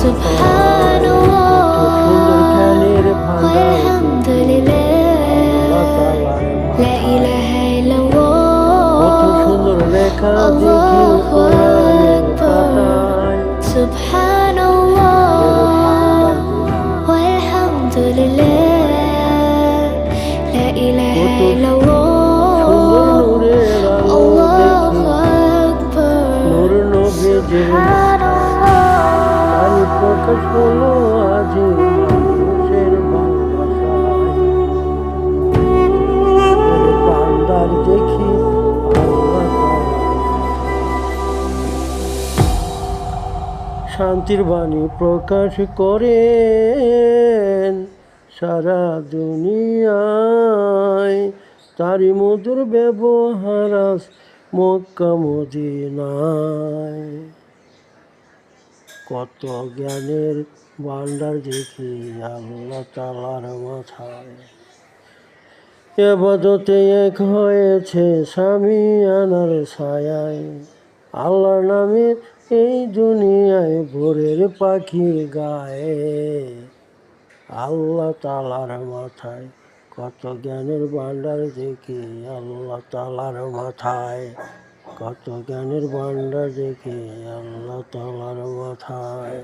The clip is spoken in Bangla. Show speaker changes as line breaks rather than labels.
কত সুন্দর জ্ঞানের ভান্ডার আল্লাহ তাআলার মাথায়। কত সুন্দর লেখা দেখি কোরআনের পাতায়। কত সুন্দর নূরের আলো দেখি, নূর নবীজির বাণী প্রকাশ হলো আজি মানুষের ভালোবাসায়। বান্দার দেখি আল্লাহ শান্তির বাণী প্রকাশ করেন সারা দুনিয়ায়। তারি মধুর ব্যবহার আজ মক্কা মদিনায়। কত জ্ঞানের ভান্ডার দেখি আল্লাহ তাআলার মাথায়। ইবাদতে এক হয়েছে শামিয়ানার ছায়ায়। আল্লাহর নামে এই দুনিয়ায় ভোরের পাখি গায়ে। আল্লাহ তাআলার মাথায় কত জ্ঞানের ভান্ডার দেখি আল্লাহ তাআলার মাথায়। কত জ্ঞানের ভান্ডার দেখি আল্লাহ তাআলার মাথায়।